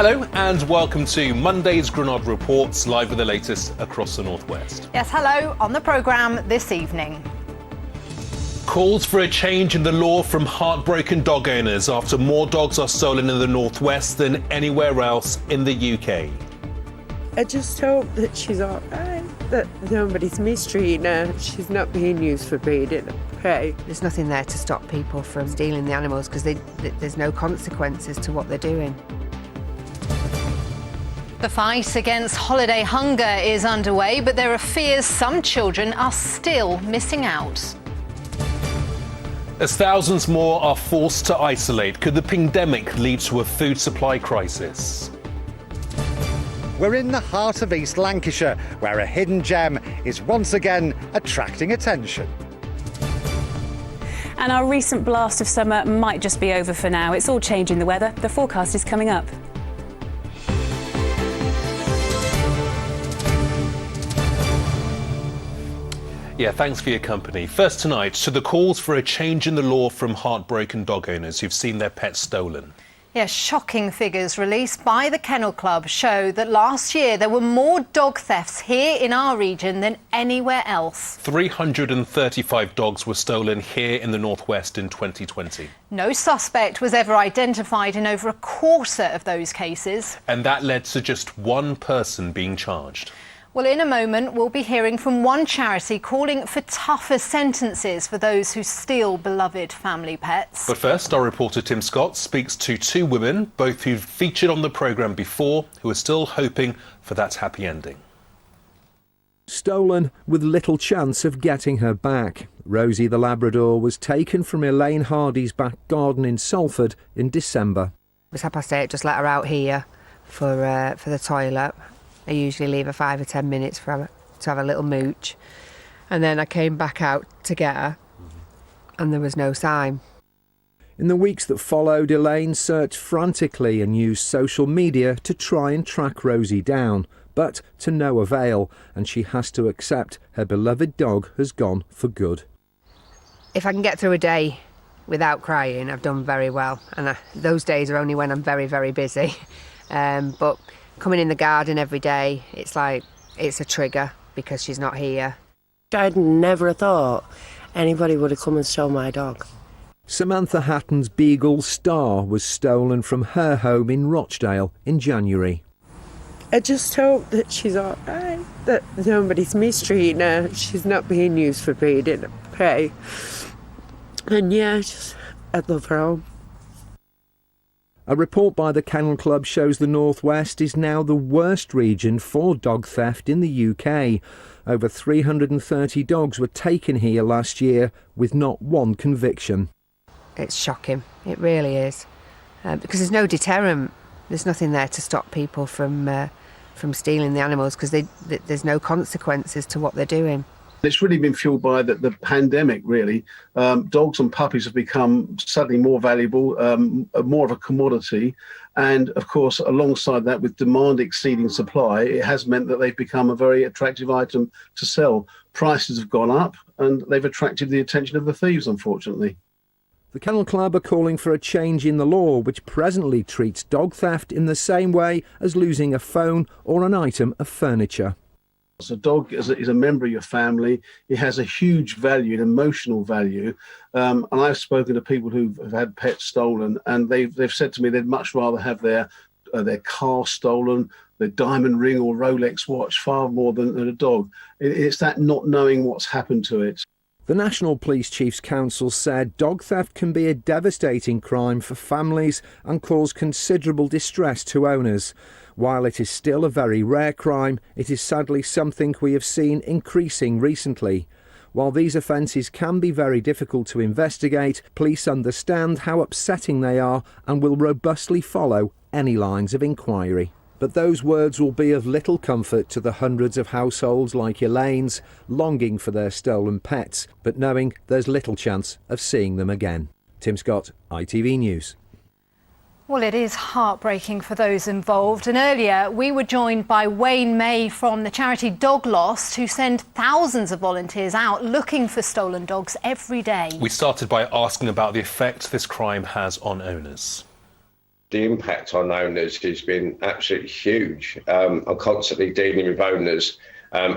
Hello and welcome to Monday's Granada Reports, live with the latest across the northwest. Yes, hello. On the programme this evening. Calls for a change in the law from heartbroken dog owners after more dogs are stolen in the northwest than anywhere else in the UK. I just hope that she's all right, that nobody's mistreating her, she's not being used for breeding. Okay. There's nothing there to stop people from stealing the animals because there's no consequences to what they're doing. The fight against holiday hunger is underway, but there are fears some children are still missing out. As thousands more are forced to isolate, could the pandemic lead to a food supply crisis? We're in the heart of East Lancashire, where a hidden gem is once again attracting attention. And our recent blast of summer might just be over for now. It's all changing the weather. The forecast is coming up. Yeah, thanks for your company. First tonight, to the calls for a change in the law from heartbroken dog owners who've seen their pets stolen. Yes, shocking figures released by the Kennel Club show that last year there were more dog thefts here in our region than anywhere else. 335 dogs were stolen here in the northwest in 2020. No suspect was ever identified in over a quarter of those cases. And that led to just one person being charged. Well, in a moment, we'll be hearing from one charity calling for tougher sentences for those who steal beloved family pets. But first, our reporter Tim Scott speaks to two women, both who've featured on the programme before, who are still hoping for that happy ending. Stolen with little chance of getting her back. Rosie the Labrador was taken from Elaine Hardy's back garden in Salford in December. It was 8:30, just let her out here for the toilet. I usually leave her 5 or 10 minutes to have a little mooch. And then I came back out to get her, and there was no sign. In the weeks that followed, Elaine searched frantically and used social media to try and track Rosie down, but to no avail, and she has to accept her beloved dog has gone for good. If I can get through a day without crying, I've done very well. And those days are only when I'm very, very busy. But coming in the garden every day, it's like it's a trigger because she's not here. I'd never thought anybody would have come and stole my dog. Samantha Hatton's beagle Star was stolen from her home in Rochdale in January. I just hope that she's all right, that nobody's mistreating her, she's not being used for breeding. Okay. And yeah, I'd love her home. A report by the Kennel Club shows the Northwest is now the worst region for dog theft in the UK. Over 330 dogs were taken here last year with not one conviction. It's shocking, it really is. Because there's no deterrent. There's nothing there to stop people from stealing the animals because there's no consequences to what they're doing. It's really been fueled by the pandemic, really. Dogs and puppies have become suddenly more valuable, more of a commodity. And, of course, alongside that, with demand exceeding supply, it has meant that they've become a very attractive item to sell. Prices have gone up and they've attracted the attention of the thieves, unfortunately. The Kennel Club are calling for a change in the law which presently treats dog theft in the same way as losing a phone or an item of furniture. So a dog is a member of your family. It has a huge value, an emotional value. And I've spoken to people who've had pets stolen, and they've said to me they'd much rather have their car stolen, their diamond ring or Rolex watch, far more than a dog. It's that not knowing what's happened to it. The National Police Chiefs Council said dog theft can be a devastating crime for families and cause considerable distress to owners. While it is still a very rare crime, it is sadly something we have seen increasing recently. While these offences can be very difficult to investigate, police understand how upsetting they are and will robustly follow any lines of inquiry. But those words will be of little comfort to the hundreds of households like Elaine's, longing for their stolen pets, but knowing there's little chance of seeing them again. Tim Scott, ITV News. Well, it is heartbreaking for those involved. And earlier, we were joined by Wayne May from the charity Dog Lost, who send thousands of volunteers out looking for stolen dogs every day. We started by asking about the effect this crime has on owners. the impact on owners has been absolutely huge. I'm constantly dealing with owners,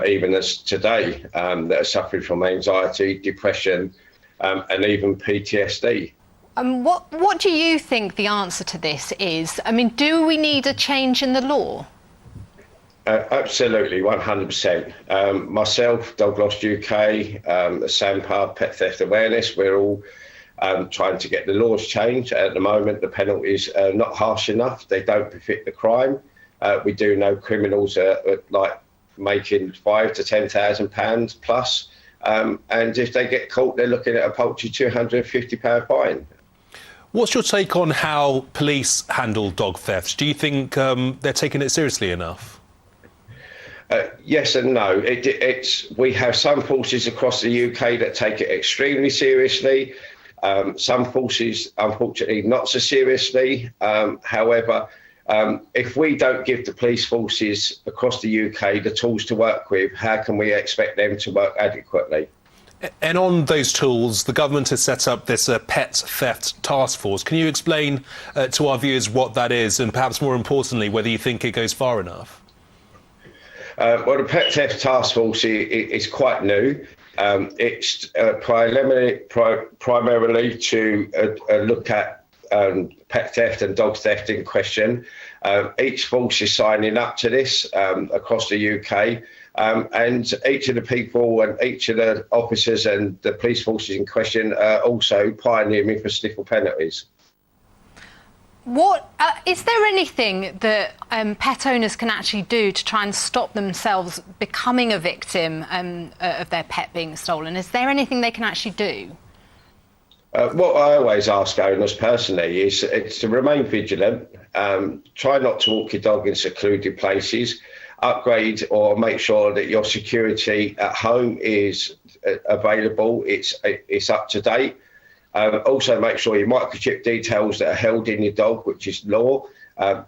even as today, that are suffering from anxiety, depression, and even PTSD. What do you think the answer to this is? I mean, do we need a change in the law? Absolutely, 100%. Myself, Dog Lost UK, SAMPA, Pet Theft Awareness, we're all trying to get the laws changed. At the moment, the penalties are not harsh enough. They don't befit the crime. We do know criminals are like making £5,000 to £10,000 plus. And if they get caught, they're looking at a paltry £250 fine. What's your take on how police handle dog thefts? Do you think they're taking it seriously enough? Yes and no. We have some forces across the UK that take it extremely seriously. Some forces, unfortunately, not so seriously. However, if we don't give the police forces across the UK the tools to work with, how can we expect them to work adequately? And on those tools, the government has set up this pet theft task force. Can you explain to our viewers what that is, and perhaps more importantly, whether you think it goes far enough? Well, the Pet Theft Task Force is quite new. It's primarily to look at pet theft and dog theft in question. Each force is signing up to this across the UK. And each of the people and each of the officers and the police forces in question are also pioneering for stiffer penalties. Is there anything that pet owners can actually do to try and stop themselves becoming a victim of their pet being stolen? Is there anything they can actually do? What I always ask owners personally is to remain vigilant, try not to walk your dog in secluded places, upgrade or make sure that your security at home is available, it's up to date. Also make sure your microchip details that are held in your dog, which is law,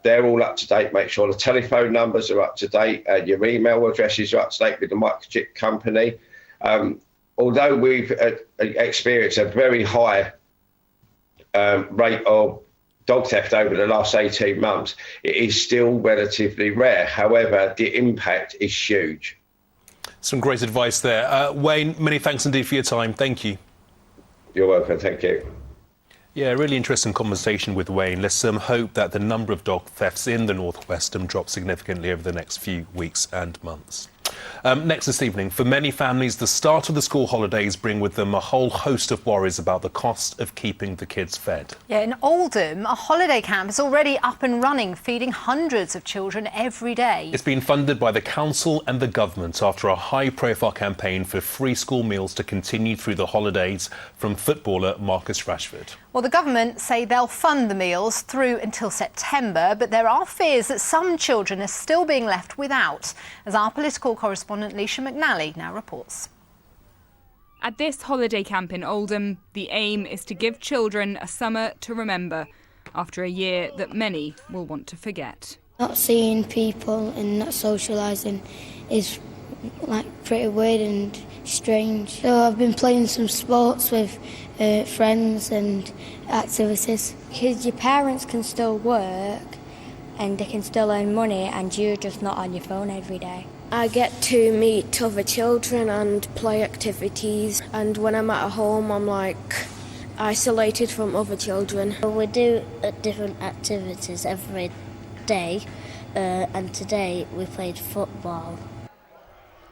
they're all up to date. Make sure the telephone numbers are up to date, your email addresses are up to date with the microchip company. Although we've experienced a very high rate of dog theft over the last 18 months, it is still relatively rare. However, the impact is huge. Some great advice there. Wayne, many thanks indeed for your time. Thank you. You're welcome. Thank you. Yeah, really interesting conversation with Wayne. Let's hope that the number of dog thefts in the northwest drops significantly over the next few weeks and months. Next this evening, for many families, the start of the school holidays bring with them a whole host of worries about the cost of keeping the kids fed. Yeah, in Oldham, a holiday camp is already up and running, feeding hundreds of children every day. It's been funded by the council and the government after a high-profile campaign for free school meals to continue through the holidays from footballer Marcus Rashford. Well, the government say they'll fund the meals through until September, but there are fears that some children are still being left without, as our political correspondent Leisha McNally now reports. At this holiday camp in Oldham, the aim is to give children a summer to remember after a year that many will want to forget. Not seeing people and not socialising is pretty weird and strange. So I've been playing some sports with friends and activities. Because your parents can still work and they can still earn money and you're just not on your phone every day. I get to meet other children and play activities, and when I'm at home I'm isolated from other children. We do different activities every day and today we played football.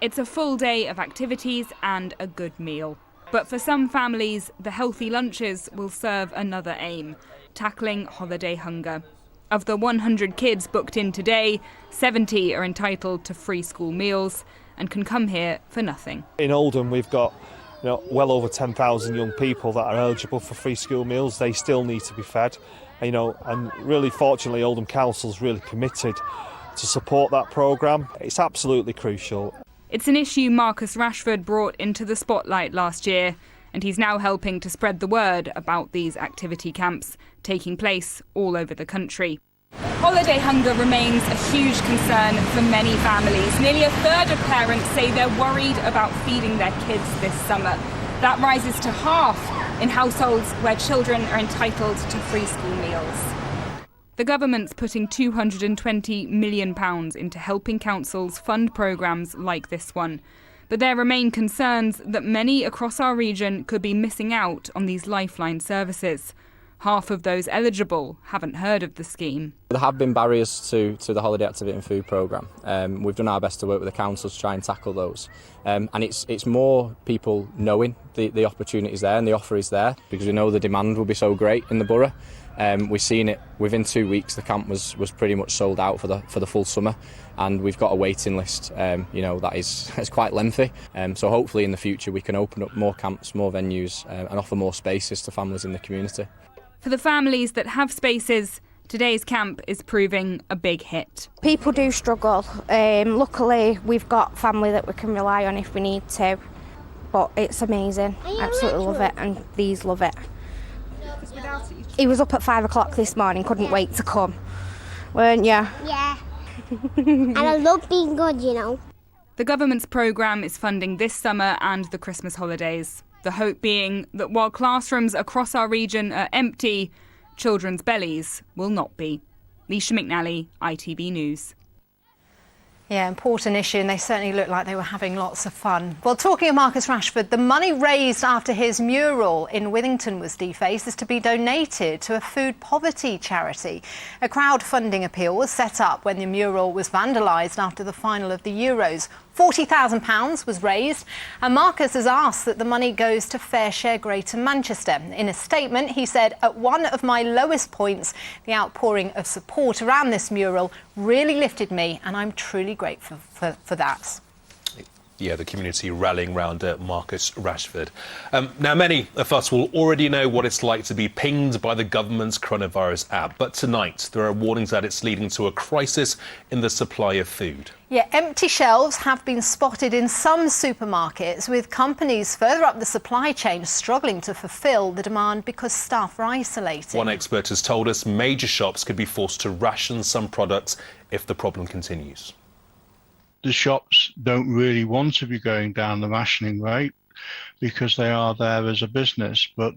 It's a full day of activities and a good meal. But for some families, the healthy lunches will serve another aim, tackling holiday hunger. Of the 100 kids booked in today, 70 are entitled to free school meals and can come here for nothing. In Oldham, we've got well over 10,000 young people that are eligible for free school meals. They still need to be fed, and really fortunately Oldham Council's really committed to support that programme. It's absolutely crucial. It's an issue Marcus Rashford brought into the spotlight last year, and he's now helping to spread the word about these activity camps taking place all over the country. Holiday hunger remains a huge concern for many families. Nearly a third of parents say they're worried about feeding their kids this summer. That rises to half in households where children are entitled to free school meals. The The government's putting £220 million into helping councils fund programmes like this one. But there remain concerns that many across our region could be missing out on these lifeline services. Half of those eligible haven't heard of the scheme. There have been barriers to the holiday activity and food programme. We've done our best to work with the councils to try and tackle those. And it's more people knowing the opportunities there and the offer is there, because we know the demand will be so great in the borough. We've seen it within 2 weeks. The camp was pretty much sold out for the full summer, and we've got a waiting list. That is quite lengthy. So hopefully in the future we can open up more camps, more venues, and offer more spaces to families in the community. For the families that have spaces, today's camp is proving a big hit. People do struggle. Luckily, we've got family that we can rely on if we need to. But it's amazing. I absolutely love it, and these love it. He was up at 5 o'clock this morning, couldn't wait to come. Weren't you? Yeah. And I love being good, you know. The government's programme is funding this summer and the Christmas holidays. The hope being that while classrooms across our region are empty, children's bellies will not be. Leisha McNally, ITV News. Yeah, important issue, and they certainly look like they were having lots of fun. Well, talking of Marcus Rashford, the money raised after his mural in Withington was defaced is to be donated to a food poverty charity. A crowdfunding appeal was set up when the mural was vandalised after the final of the Euros. £40,000 was raised, and Marcus has asked that the money goes to Fair Share Greater Manchester. In a statement, he said, "At one of my lowest points, the outpouring of support around this mural really lifted me, and I'm truly grateful for that." Yeah, the community rallying round Marcus Rashford. Now, many of us will already know what it's like to be pinged by the government's coronavirus app. But tonight, there are warnings that it's leading to a crisis in the supply of food. Yeah, empty shelves have been spotted in some supermarkets, with companies further up the supply chain struggling to fulfil the demand because staff are isolating. One expert has told us major shops could be forced to ration some products if the problem continues. The shops don't really want to be going down the rationing rate because they are there as a business. But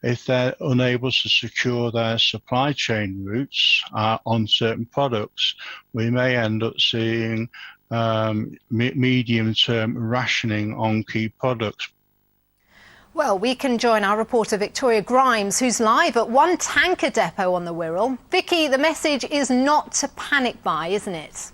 if they're unable to secure their supply chain routes on certain products, we may end up seeing medium-term rationing on key products. Well, we can join our reporter Victoria Grimes, who's live at one tanker depot on the Wirral. Vicky, the message is not to panic buy, isn't it?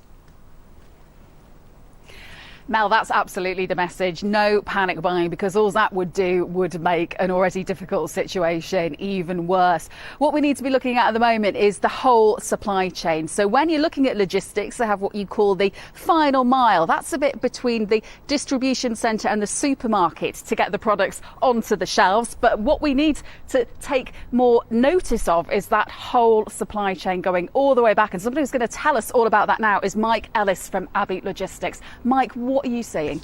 Mel, that's absolutely the message. No panic buying, because all that would do would make an already difficult situation even worse. What we need to be looking at the moment is the whole supply chain. So when you're looking at logistics, they have what you call the final mile. That's the bit between the distribution centre and the supermarket to get the products onto the shelves. But what we need to take more notice of is that whole supply chain going all the way back. And somebody who's going to tell us all about that now is Mike Ellis from Abbey Logistics. Mike, what are you seeing?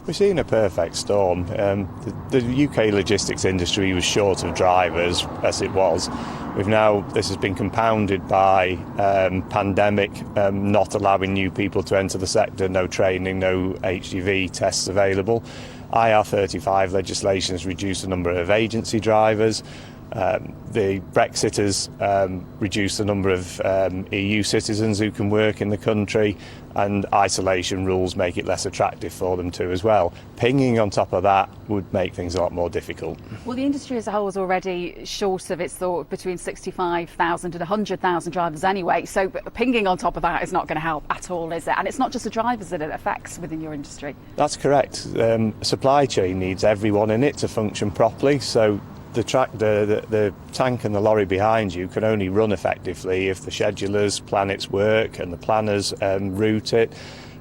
We're seeing a perfect storm. The UK logistics industry was short of drivers as it was. This has been compounded by pandemic, not allowing new people to enter the sector, no training, no HGV tests available. IR35 legislation has reduced the number of agency drivers. The Brexit has reduced the number of EU citizens who can work in the country, and isolation rules make it less attractive for them too as well. Pinging on top of that would make things a lot more difficult. Well, the industry as a whole is already short of its thought between 65,000 and 100,000 drivers anyway, so pinging on top of that is not going to help at all, is it? And it's not just the drivers that it affects within your industry. That's correct. Supply chain needs everyone in it to function properly, so the tank and the lorry behind you can only run effectively if the schedulers plan its work and the planners route it,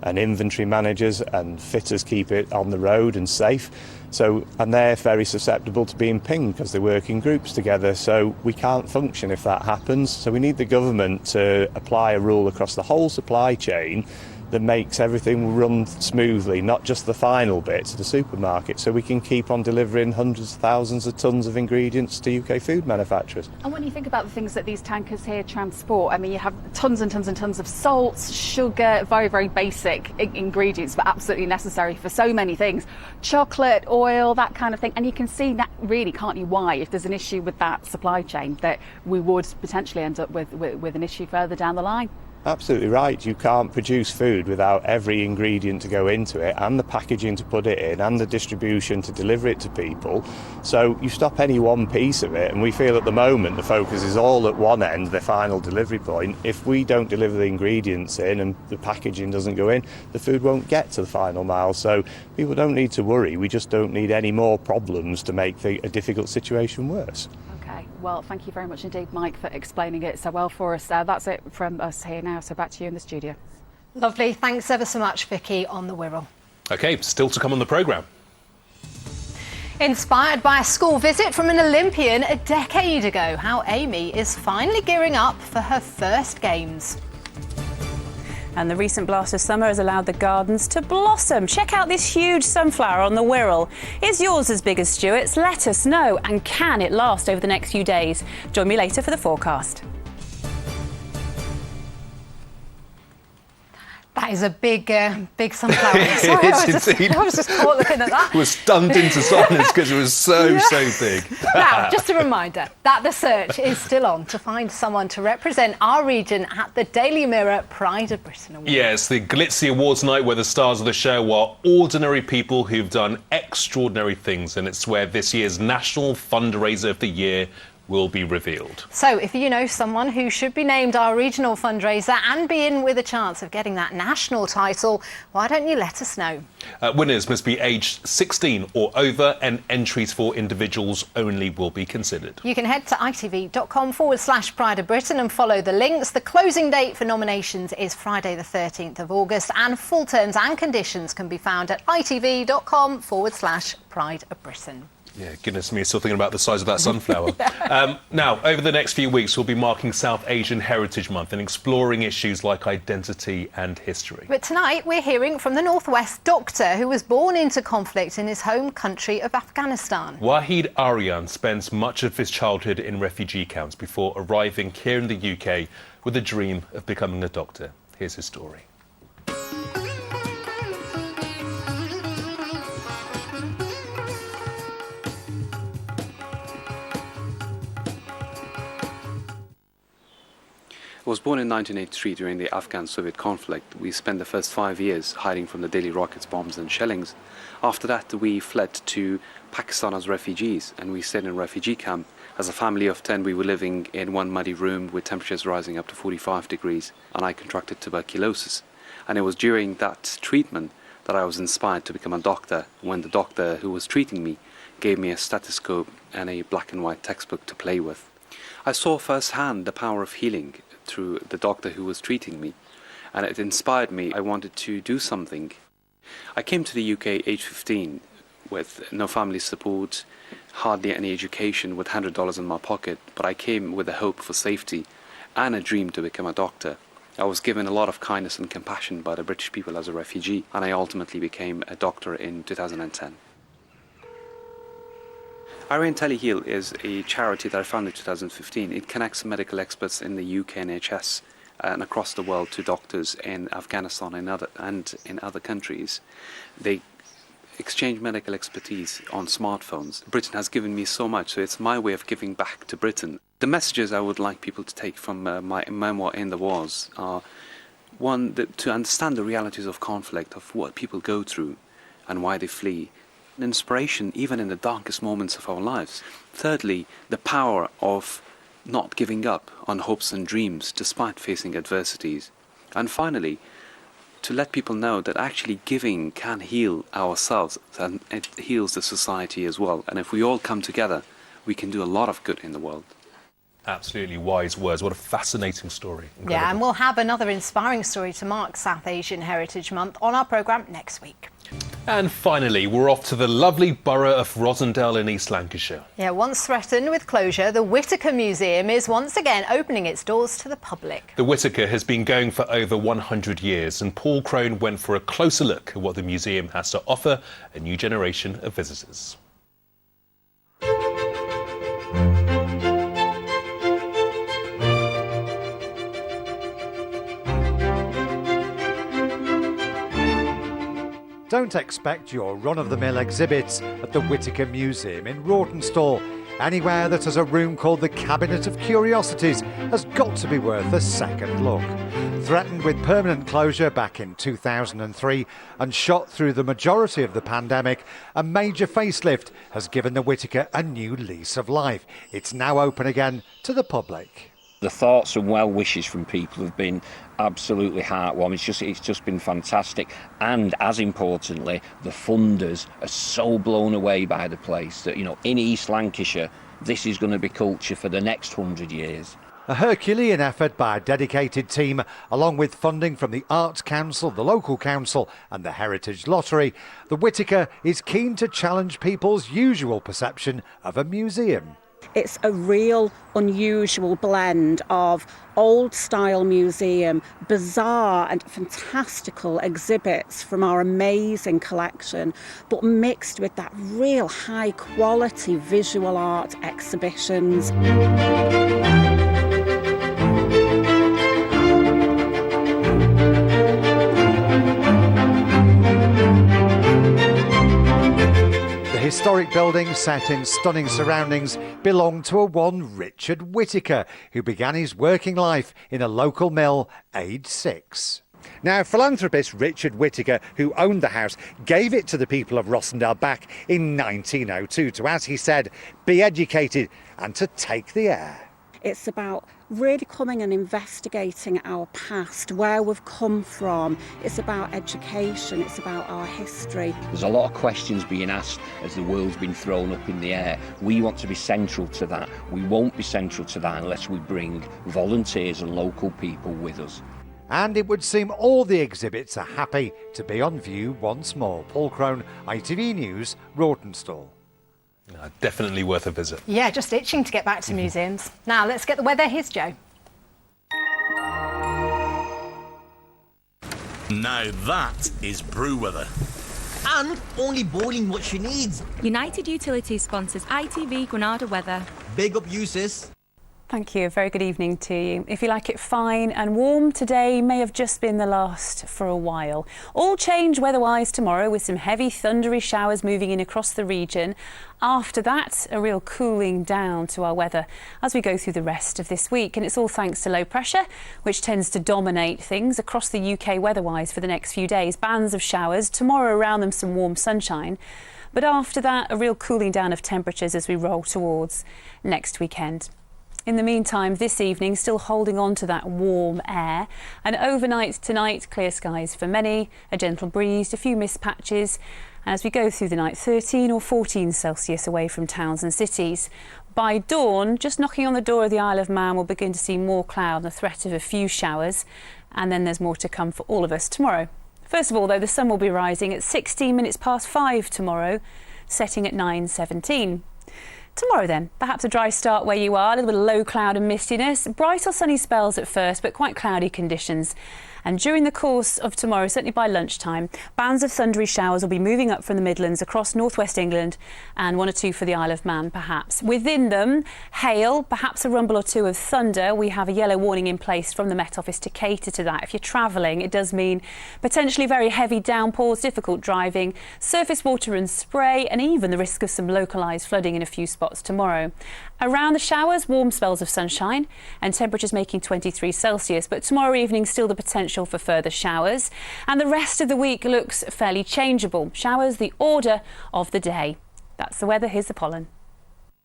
and inventory managers and fitters keep it on the road and safe. And they're very susceptible to being pinged because they work in groups together. So we can't function if that happens. So we need the government to apply a rule across the whole supply chain that makes everything run smoothly, not just the final bit to the supermarket, so we can keep on delivering hundreds of thousands of tonnes of ingredients to UK food manufacturers. And when you think about the things that these tankers here transport, I mean, you have tons and tons and tons of salts, sugar, very, very basic ingredients, but absolutely necessary for so many things. Chocolate, oil, that kind of thing. And you can see that really, can't you, why, if there's an issue with that supply chain, that we would potentially end up with an issue further down the line. Absolutely right. You can't produce food without every ingredient to go into it, and the packaging to put it in, and the distribution to deliver it to people. So you stop any one piece of it, and we feel at the moment the focus is all at one end, the final delivery point. If we don't deliver the ingredients in and the packaging doesn't go in, the food won't get to the final mile. So people don't need to worry. We just don't need any more problems to make a difficult situation worse. Okay, well, thank you very much indeed, Mike, for explaining it so well for us. That's it from us here now, so back to you in the studio. Lovely. Thanks ever so much, Vicky, on the Wirral. OK, still to come on the programme. Inspired by a school visit from an Olympian a decade ago, how Amy is finally gearing up for her first games. And the recent blast of summer has allowed the gardens to blossom. Check out this huge sunflower on the Wirral. Is yours as big as Stuart's? Let us know. And can it last over the next few days? Join me later for the forecast. That is a big sunflower. Sorry, I was just caught looking at that. Was stunned into silence because it was so big. Now, just a reminder that the search is still on to find someone to represent our region at the Daily Mirror Pride of Britain Awards. Yes, the glitzy awards night where the stars of the show are ordinary people who've done extraordinary things, and it's where this year's National Fundraiser of the Year will be revealed. So if you know someone who should be named our regional fundraiser and be in with a chance of getting that national title, why don't you let us know? Winners must be aged 16 or over, and entries for individuals only will be considered. You can head to itv.com/Pride of Britain and follow the links. The closing date for nominations is Friday the 13th of August, and full terms and conditions can be found at itv.com/Pride of Britain. Yeah, goodness me, still thinking about the size of that sunflower. Now, over the next few weeks, we'll be marking South Asian Heritage Month and exploring issues like identity and history. But tonight, we're hearing from the Northwest doctor who was born into conflict in his home country of Afghanistan. Wahid Aryan spends much of his childhood in refugee camps before arriving here in the UK with a dream of becoming a doctor. Here's his story. I was born in 1983 during the Afghan-Soviet conflict. We spent the first 5 years hiding from the daily rockets, bombs and shellings. After that, we fled to Pakistan as refugees, and we stayed in a refugee camp. As a family of 10, we were living in one muddy room with temperatures rising up to 45 degrees, and I contracted tuberculosis. And it was during that treatment that I was inspired to become a doctor, when the doctor who was treating me gave me a stethoscope and a black and white textbook to play with. I saw firsthand the power of healing through the doctor who was treating me, and it inspired me. I wanted to do something. I came to the UK age 15 with no family support, hardly any education, with $100 in my pocket, but I came with a hope for safety and a dream to become a doctor. I was given a lot of kindness and compassion by the British people as a refugee, and I ultimately became a doctor in 2010. Aryan Teleheal is a charity that I founded in 2015. It connects medical experts in the UK NHS and across the world to doctors in Afghanistan and in other countries. They exchange medical expertise on smartphones. Britain has given me so much, so it's my way of giving back to Britain. The messages I would like people to take from my memoir In the Wars are, one, to understand the realities of conflict, of what people go through and why they flee. Inspiration even in the darkest moments of our lives. Thirdly, the power of not giving up on hopes and dreams despite facing adversities. And finally, to let people know that actually giving can heal ourselves, and it heals the society as well. And if we all come together, we can do a lot of good in the world. Absolutely wise words. What a fascinating story. Incredible. Yeah, and we'll have another inspiring story to mark South Asian Heritage Month on our programme next week. And finally, we're off to the lovely borough of Rossendale in East Lancashire. Yeah, once threatened with closure, the Whitaker Museum is once again opening its doors to the public. The Whitaker has been going for over 100 years, and Paul Crone went for a closer look at what the museum has to offer a new generation of visitors. Don't expect your run-of-the-mill exhibits at the Whitaker Museum in Rawtenstall. Anywhere that has a room called the Cabinet of Curiosities has got to be worth a second look. Threatened with permanent closure back in 2003 and shot through the majority of the pandemic, a major facelift has given the Whitaker a new lease of life. It's now open again to the public. The thoughts and well wishes from people have been absolutely heartwarming. It's just been fantastic, and as importantly, the funders are so blown away by the place that, you know, in East Lancashire, this is going to be culture for the next 100 years. A Herculean effort by a dedicated team, along with funding from the Arts Council, the local council and the Heritage Lottery. The Whitaker is keen to challenge people's usual perception of a museum. It's a real unusual blend of old-style museum, bizarre and fantastical exhibits from our amazing collection, but mixed with that real high-quality visual art exhibitions. The historic building, set in stunning surroundings, belonged to a one Richard Whitaker, who began his working life in a local mill, aged 6. Now, philanthropist Richard Whitaker, who owned the house, gave it to the people of Rossendale back in 1902 to, as he said, be educated and to take the air. It's about really coming and investigating our past, where we've come from. It's about education, it's about our history. There's a lot of questions being asked as the world's been thrown up in the air. We want to be central to that. We won't be central to that unless we bring volunteers and local people with us. And it would seem all the exhibits are happy to be on view once more. Paul Crone, ITV News, Rawtenstall. Definitely worth a visit. Yeah, just itching to get back to museums. Now, let's get the weather. Here's Joe. Now that is brew weather. And only boiling what she needs. United Utilities sponsors ITV Granada weather. Big up you, sis. Thank you. A very good evening to you. If you like it fine and warm, today may have just been the last for a while. All change weather-wise tomorrow with some heavy thundery showers moving in across the region. After that, a real cooling down to our weather as we go through the rest of this week. And it's all thanks to low pressure, which tends to dominate things across the UK weather-wise for the next few days. Bands of showers, tomorrow around them some warm sunshine. But after that, a real cooling down of temperatures as we roll towards next weekend. In the meantime, this evening, still holding on to that warm air. And overnight tonight, clear skies for many, a gentle breeze, a few mist patches. And as we go through the night, 13 or 14 Celsius away from towns and cities. By dawn, just knocking on the door of the Isle of Man, we'll begin to see more cloud and the threat of a few showers. And then there's more to come for all of us tomorrow. First of all, though, the sun will be rising at 16 minutes past 5 tomorrow, setting at 9:17. Tomorrow then, perhaps a dry start where you are, a little bit of low cloud and mistiness, bright or sunny spells at first, but quite cloudy conditions. And during the course of tomorrow, certainly by lunchtime, bands of thundery showers will be moving up from the Midlands across northwest England and one or two for the Isle of Man, perhaps. Within them, hail, perhaps a rumble or two of thunder. We have a yellow warning in place from the Met Office to cater to that. If you're travelling, it does mean potentially very heavy downpours, difficult driving, surface water and spray, and even the risk of some localised flooding in a few spots tomorrow. Around the showers, warm spells of sunshine and temperatures making 23 Celsius. But tomorrow evening, still the potential for further showers. And the rest of the week looks fairly changeable. Showers, the order of the day. That's the weather. Here's the pollen.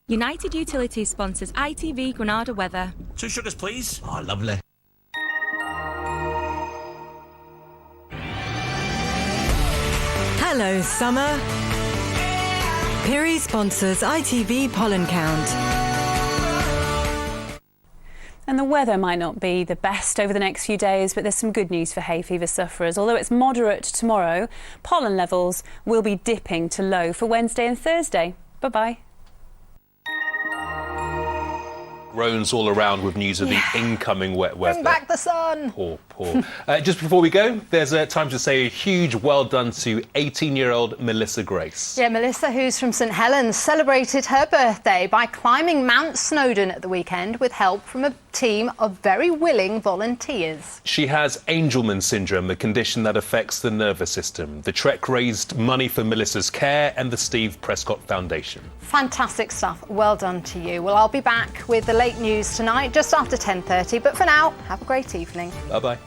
United Utilities sponsors ITV Granada weather. 2 sugars, please. Oh, lovely. Hello, summer. Piri sponsors ITV Pollen Count. And the weather might not be the best over the next few days, but there's some good news for hay fever sufferers. Although it's moderate tomorrow, pollen levels will be dipping to low for Wednesday and Thursday. Bye-bye. Groans all around with news of the incoming wet weather. Bring back the sun. Poor. Just before we go, there's time to say a huge well done to 18-year-old Melissa Grace. Yeah, Melissa, who's from St Helens, celebrated her birthday by climbing Mount Snowdon at the weekend with help from a team of very willing volunteers. She has Angelman syndrome, a condition that affects the nervous system. The trek raised money for Melissa's care and the Steve Prescott Foundation. Fantastic stuff. Well done to you. Well, I'll be back with the late news tonight, just after 10:30. But for now, have a great evening. Bye-bye.